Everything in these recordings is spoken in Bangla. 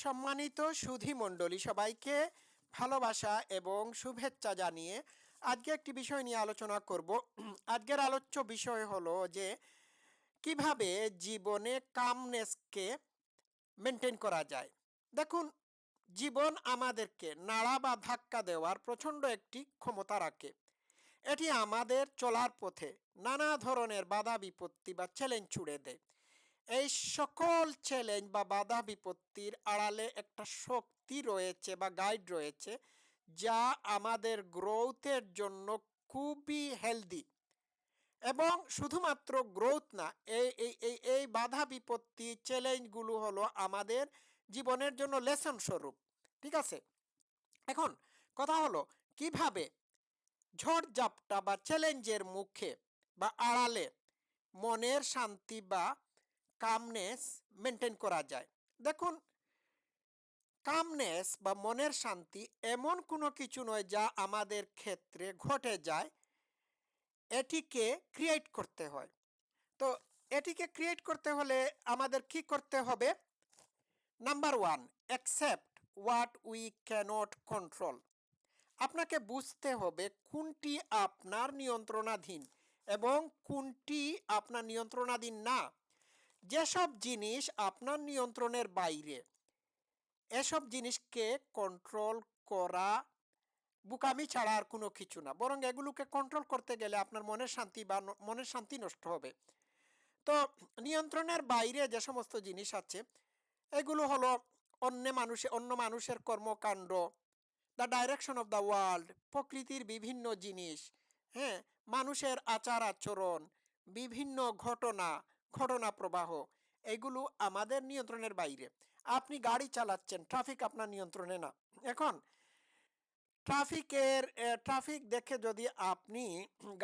সম্মানিত সুধী মণ্ডলী সবাইকে ভালোবাসা এবং শুভেচ্ছা জানিয়ে আজকে একটি বিষয় নিয়ে আলোচনা করব। আজকের আলোচ্য বিষয় হলো যে কিভাবে জীবনে কামনেসকে মেনটেন করা যায়। দেখুন, জীবন আমাদেরকে নাড়া বা ধাক্কা দেওয়ার প্রচণ্ড একটি ক্ষমতা রাখে। এটি আমাদের চলার পথে নানা ধরনের বাধা বিপত্তি বা চ্যালেঞ্জ ছুড়ে দেয়। এই সকল চ্যালেঞ্জ বা বাধা বিপত্তির আড়ালে একটা শক্তি রয়েছে বা গাইড রয়েছে, যা আমাদের গ্রোথের জন্য খুবই হেলদি। এবং শুধুমাত্র গ্রোথ না, এই এই এই এই বাধা বিপত্তি চ্যালেঞ্জগুলো হলো আমাদের জীবনের জন্য লেসন স্বরূপ। ঠিক আছে, এখন কথা হলো কিভাবে ঝড়ঝাপটা বা চ্যালেঞ্জের মুখে বা আড়ালে মনের শান্তি বা কামনেস মেনটেন করা যায়। দেখুন, কামনেস বা মনের শান্তি এমন কোনো কিছু নয় যা আমাদের ক্ষেত্রে ঘটে যায়, এটিকে ক্রিয়েট করতে হয়। তো এটিকে ক্রিয়েট করতে হলে আমাদের কি করতে হবে? Number one, accept what we can't control. আপনাকে বুঝতে হবে কোনটি আপনার নিয়ন্ত্রণাধীন এবং কোনটি আপনার নিয়ন্ত্রণাধীন না। যেসব জিনিস আপনার নিয়ন্ত্রণের বাইরে, এসব জিনিসকে কন্ট্রোল করা বোকামি ছাড়া আর কোনো কিছু না, বরং এগুলোকে কন্ট্রোল করতে গেলে আপনার মনের শান্তি বা মনের শান্তি নষ্ট হবে। তো নিয়ন্ত্রণের বাইরে যে সমস্ত জিনিস আছে, এগুলো হলো অন্য মানুষের কর্মকাণ্ড, the direction of the world, প্রকৃতির বিভিন্ন জিনিস, হ্যাঁ, মানুষের আচার আচরণ, বিভিন্ন ঘটনা প্রবাহ, এগুলো আমাদের নিয়ন্ত্রণের বাইরে। আপনি গাড়ি চালাচ্ছেন, ট্রাফিক আপনার নিয়ন্ত্রণে না। এখন ট্রাফিক দেখে যদি আপনি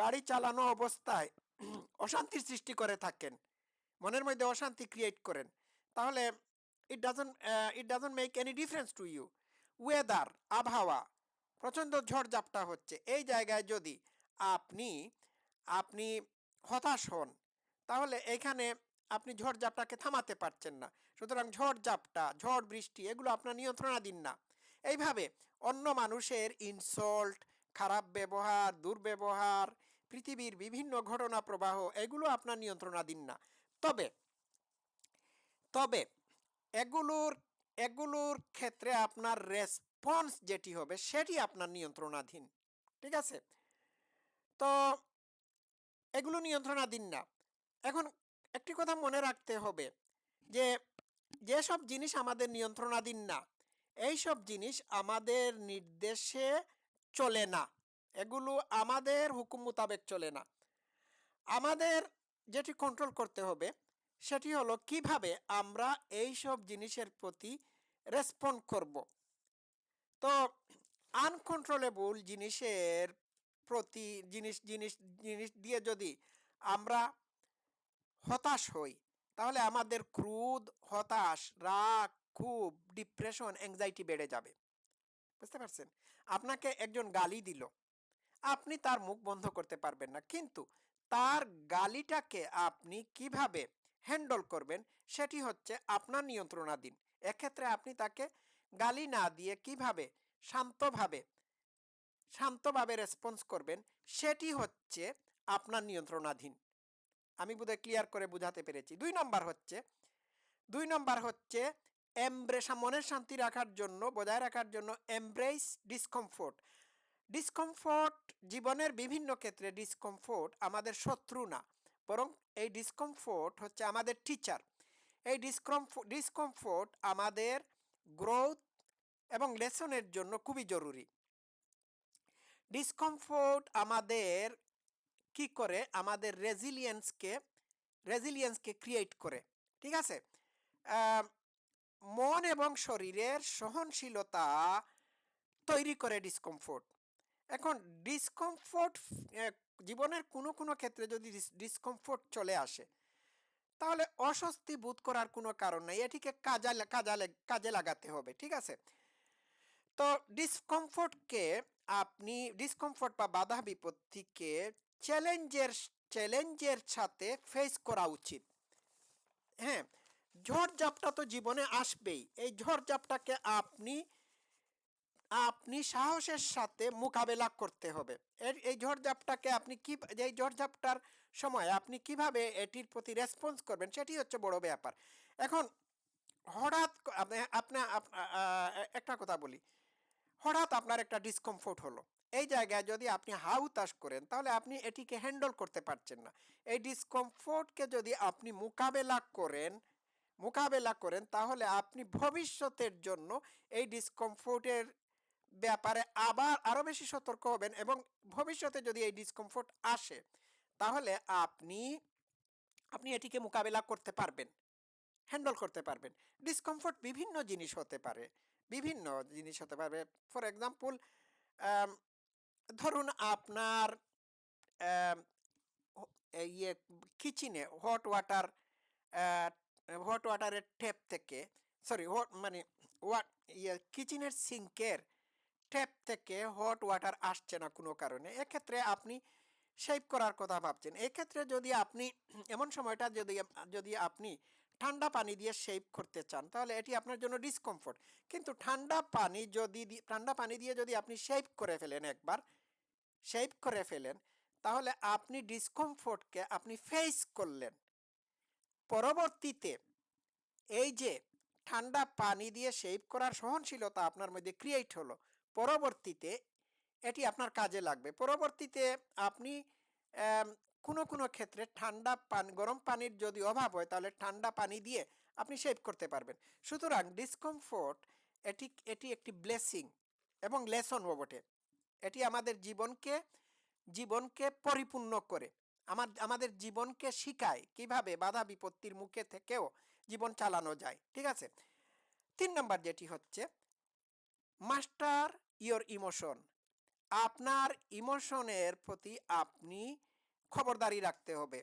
গাড়ি চালানো অবস্থায় অশান্তির সৃষ্টি করে থাকেন, মনের মধ্যে অশান্তি ক্রিয়েট করেন, তাহলে it doesn't make any difference to you. Weather, আবহাওয়া, প্রচণ্ড ঝড়ঝাপটা হচ্ছে, এই জায়গায় যদি আপনি আপনি হতাশ হন, তাহলে এখানে আপনি ঝড়ঝাপটাকে থামাতে পারছেন না। সুতরাং ঝড় বৃষ্টি এগুলো আপনার নিয়ন্ত্রণাধীন না। এইভাবে অন্য মানুষের ইনসল্ট, খারাপ ব্যবহার, দুর্ব্যবহার, পৃথিবীর বিভিন্ন ঘটনা প্রবাহ, এগুলো আপনার নিয়ন্ত্রণাধীন না। তবে তবে এগুলোর এগুলোর ক্ষেত্রে আপনার রেসপন্স যেটি হবে সেটি আপনার নিয়ন্ত্রণাধীন। ঠিক আছে, তো এগুলো নিয়ন্ত্রণাধীন না। এখন একটি কথা মনে রাখতে হবে যে যেসব জিনিস আমাদের নিয়ন্ত্রণাধীন না, এইসব জিনিস আমাদের নির্দেশে চলে না, এগুলো আমাদের হুকুম মোতাবেক চলে না। আমাদের যেটি কন্ট্রোল করতে হবে সেটি হলো কিভাবে আমরা এইসব জিনিসের প্রতি রেসপন্ড করব। তো আনকন্ট্রোলেবল জিনিসের প্রতি জিনিস জিনিস জিনিস দিয়ে যদি আমরা হতাশ হই, তাহলে আমাদের ক্রোধ, হতাশ, রাগ, ক্ষোভ, ডিপ্রেশন, অ্যাংজাইটি বেড়ে যাবে। বুঝতে পারছেন? আপনাকে একজন গালি দিল, আপনি তার মুখ বন্ধ করতে পারবেন না, কিন্তু তার গালিটাকে আপনি কিভাবে হ্যান্ডল করবেন সেটি হচ্ছে আপনার নিয়ন্ত্রণাধীন। এক্ষেত্রে আপনি তাকে গালি না দিয়ে কিভাবে শান্তভাবে শান্তভাবে রেসপন্স করবেন সেটি হচ্ছে আপনার নিয়ন্ত্রণাধীন। আমি বোধহয় ক্লিয়ার করে বোঝাতে পেরেছি। দুই নম্বর হচ্ছে মনের শান্তি রাখার জন্য, বজায় রাখার জন্য এমব্রেস ডিসকমফোর্ট। ডিসকমফোর্ট জীবনের বিভিন্ন ক্ষেত্রে, ডিসকমফোর্ট আমাদের শত্রু না, বরং এই ডিসকমফোর্ট হচ্ছে আমাদের টিচার। এই ডিসকমফোর্ট আমাদের গ্রোথ এবং লেসনের জন্য খুবই জরুরি। ডিসকমফোর্ট আমাদের কি করে? আমাদের রেজিলিয়েন্সকে ক্রিয়েট করে। ঠিক আছে, মন এবং শরীরের সহনশীলতা তৈরি করে ডিসকমফোর্ট। এখন ডিসকমফোর্ট, জীবনের কোনো ক্ষেত্রে যদি ডিসকমফোর্ট চলে আসে, তাহলে অস্বস্তি বোধ করার কোনো কারণ নাই, এটিকে কাজে লাগাতে হবে। ঠিক আছে, তো ডিসকমফোর্ট বা বাধা বিপত্তিকে চ্যালেঞ্জের সাথে ফেস করা উচিত। হ্যাঁ, ঝড়ঝাপটা তো জীবনে আসবেই। এই ঝড়ঝাপটাকে আপনি আপনি সাহসের সাথে মোকাবেলা করতে হবে। এই ঝড়ঝাপটাকে আপনি কি, এই ঝড়ঝাপটার সময় আপনি কিভাবে এটির প্রতি রেসপন্স করবেন সেটি হচ্ছে বড় ব্যাপার। এখন হঠাৎ একটা কথা বলি, হঠাৎ আপনার একটা ডিসকমফোর্ট হলো, এই জায়গায় যদি আপনি হাউতাশ করেন তাহলে আপনি এটিকে হ্যান্ডেল করতে পারছেন না। এই ডিসকমফোর্টকে যদি আপনি মোকাবেলা করেন তাহলে আপনি ভবিষ্যতের জন্য এই ডিসকমফোর্টের ব্যাপারে আবার আরো বেশি সতর্ক হবেন, এবং ভবিষ্যতে যদি এই ডিসকমফোর্ট আসে তাহলে আপনি আপনি এটিকে মোকাবেলা করতে পারবেন, হ্যান্ডেল করতে পারবেন। ডিসকমফোর্ট বিভিন্ন জিনিস হতে পারবে। ফর এক্সাম্পল, ধরুন আপনার আম, ইয়ে কিচেনে হট ওয়াটারের ট্যাপ থেকে, সরি, মানে কিচেনের সিঙ্কের ট্যাপ থেকে হট ওয়াটার আসছে না কোনো কারণে, এক্ষেত্রে আপনি শেভ করার কথা ভাবছেন। এক্ষেত্রে যদি আপনি এমন সময়টা যদি যদি আপনি ঠান্ডা পানি দিয়ে শেভ করতে চান তাহলে এটি আপনার জন্য ডিসকমফোর্ট। কিন্তু ঠান্ডা পানি দিয়ে যদি আপনি শেভ করে ফেলেন তাহলে আপনি ডিসকমফোর্টকে আপনি ফেস করলেন। পরবর্তীতে এই যে ঠান্ডা পানি দিয়ে শেভ করার সহনশীলতা আপনার মধ্যে ক্রিয়েট হলো, পরবর্তীতে এটি আপনার কাজে লাগবে। পরবর্তীতে আপনি আম, কোনো ক্ষেত্রে গরম পানির যদি অভাব হয় তাহলে ঠান্ডা পানি দিয়ে আপনি শেভ করতে পারবেন। সুতরাং ডিসকমফোর্ট এটি এটি একটি ব্লেসিং এবং লেসনও বটে। এটি আমাদের জীবনকে পরিপূর্ণ করে, আমাদের জীবনকে শিখায় কিভাবে বাধা বিপত্তির মুখে থেকেও জীবন চালানো যায়। ঠিক আছে। 3 নম্বর যেটি হচ্ছে মাস্টার ইওর ইমোশন। আপনার ইমোশনের প্রতি আপনি খবরদারি রাখতে হবে।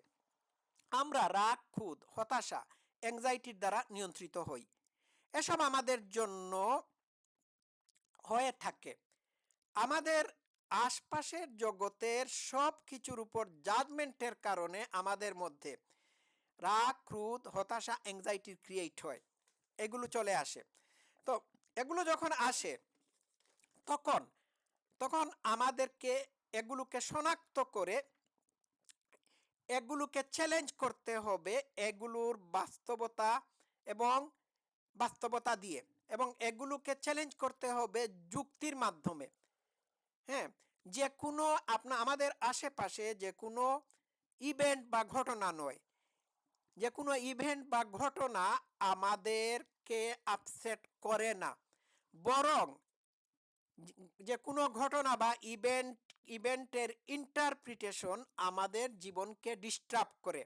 আমরা রাগ, ক্রোধ, হতাশা, অ্যাংজাইটির দ্বারা নিয়ন্ত্রিত হই। এসব আমাদের জন্য হয়ে থাকে আমাদের আশপাশের জগতের সব কিছুর উপর জাজমেন্টের কারণে আমাদের মধ্যে রাগ, ক্রোধ, হতাশা, অ্যাংজাইটি ক্রিয়েট হয়, এগুলো চলে আসে। তো এগুলো যখন আসে তখন তখন আমাদেরকে এগুলোকে শনাক্ত করে এগুলোকে চ্যালেঞ্জ করতে হবে, এগুলোর এবং বাস্তবতা দিয়ে, এবং এগুলোকে চ্যালেঞ্জ করতে হবে যুক্তির মাধ্যমে। হ্যাঁ, যে কোনো আমাদের আশেপাশে যে কোনো ইভেন্ট বা ঘটনা নয়, যে কোনো ইভেন্ট বা ঘটনা আমাদেরকে আপসেট করে না, বরং যে কোনো ঘটনা বা ইভেন্টের ইন্টারপ্রিটেশন আমাদের জীবনকে ডিস্টার্ব করে।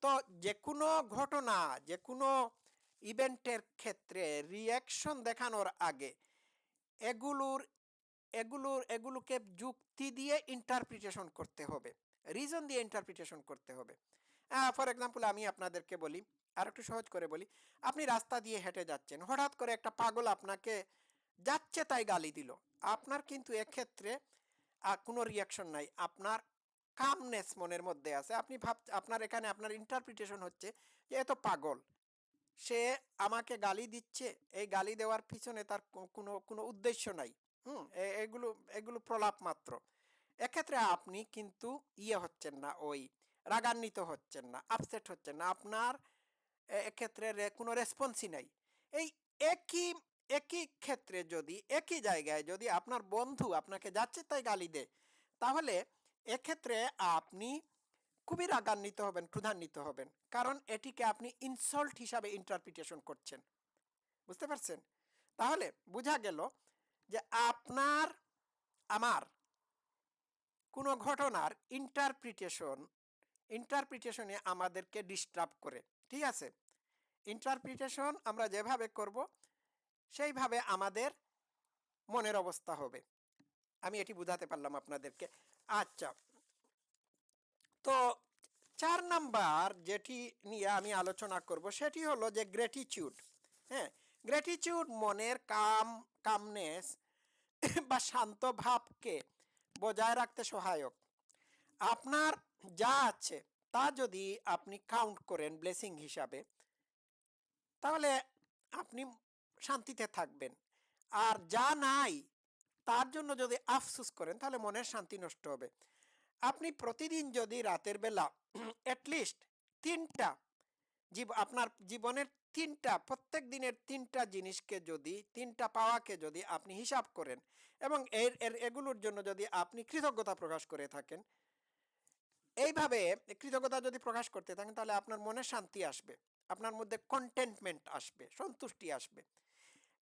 তো যে কোনো ঘটনা, যে কোনো ইভেন্টের ক্ষেত্রে রিয়াকশন দেখানোর আগে এগুলোর এগুলোকে যুক্তি দিয়ে ইন্টারপ্রিটেশন করতে হবে, রিজন দিয়ে ইন্টারপ্রিটেশন করতে হবে। ফর এক্সাম্পল আমি আপনাদেরকে বলি, আর একটু সহজ করে বলি। আপনি রাস্তা দিয়ে হেঁটে যাচ্ছেন, হঠাৎ করে একটা পাগল আপনাকে যাচ্ছে তাই গালি দিল। আপনার কিন্তু এক্ষেত্রে কোনো রিয়াকশন নাই, আপনার কামনেস মনের মধ্যে আছে। আপনার ইন্টারপ্রিটেশন হচ্ছে যে এত পাগল, সে আমাকে গালি দিচ্ছে, এই গালি দেওয়ার পিছনে তার কোনো কোনো উদ্দেশ্য নাই। এগুলো এগুলো প্রলাপ মাত্র। এক্ষেত্রে আপনি কিন্তু হচ্ছেন না, ওই রাগান্বিত হচ্ছেন না, আপসেট হচ্ছেন না, আপনার এক্ষেত্রে কোনো রেসপন্সই নাই। এই একই একই ক্ষেত্রে যদি একই জায়গায় যদি আপনার বন্ধু আপনাকে যাচ্ছে তাই গালি দেয় তাহলে এক্ষেত্রে আপনি খুবই রাগান্বিত হবেন, ক্রোধান্বিত হবেন, কারণ এটিকে আপনি ইনসল্ট হিসাবে ইন্টারপ্রিটেশন করছেন। বুঝতে পারছেন? তাহলে বোঝা গেল যে আমার কোনো ঘটনার ইন্টারপ্রিটেশনে আমাদেরকে ডিস্টার্ব করে। ঠিক আছে, ইন্টারপ্রিটেশন আমরা যেভাবে করব সেইভাবে আমাদের মনের অবস্থা হবে। আমি এটি বুঝাতে পারলাম আপনাদেরকে। আচ্ছা, তো 4 নাম্বার যেটি নিয়ে আমি আলোচনা করব সেটি হলো যে গ্র্যাটিটিউড। হ্যাঁ, গ্র্যাটিটিউড মনের কামনেস বা শান্ত ভাবকে বজায় রাখতে সহায়ক। আপনার যা আছে তা যদি আপনি কাউন্ট করেন ব্লেসিং হিসাবে, তাহলে আপনি শান্তিতে থাকবেন। আর যা নাই তার জন্য যদি আফসোস করেন তাহলে মনের শান্তি নষ্ট হবে। আপনি প্রতিদিন যদি রাতের বেলা এটলিস্ট ৩টা আপনার জীবনের ৩টা প্রত্যেক দিনের ৩টা জিনিসকে যদি ৩টা পাওয়াকে যদি আপনি হিসাব করেন এবং এগুলোর জন্য যদি আপনি কৃতজ্ঞতা প্রকাশ করে থাকেন, এইভাবে কৃতজ্ঞতা যদি প্রকাশ করতে থাকেন তাহলে আপনার মনে শান্তি আসবে। আপনার মধ্যে কনটেন্টমেন্ট আসবে, সন্তুষ্টি আসবে।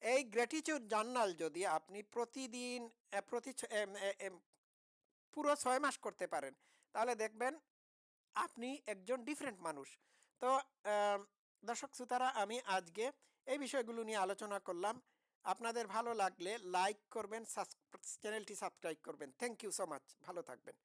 এই গ্র্যাটিটিউড জার্নাল যদি আপনি প্রতিদিন প্রতি পুরো ৬ মাস করতে পারেন, তাহলে দেখবেন আপনি একজন ডিফারেন্ট মানুষ। তো আম দর্শক শ্রোতারা, আমি আজকে এই বিষয়গুলো নিয়ে আলোচনা করলাম। আপনাদের ভালো লাগলে লাইক করবেন, চ্যানেলটি সাবস্ক্রাইব করবেন। Thank you so much. ভালো থাকবেন।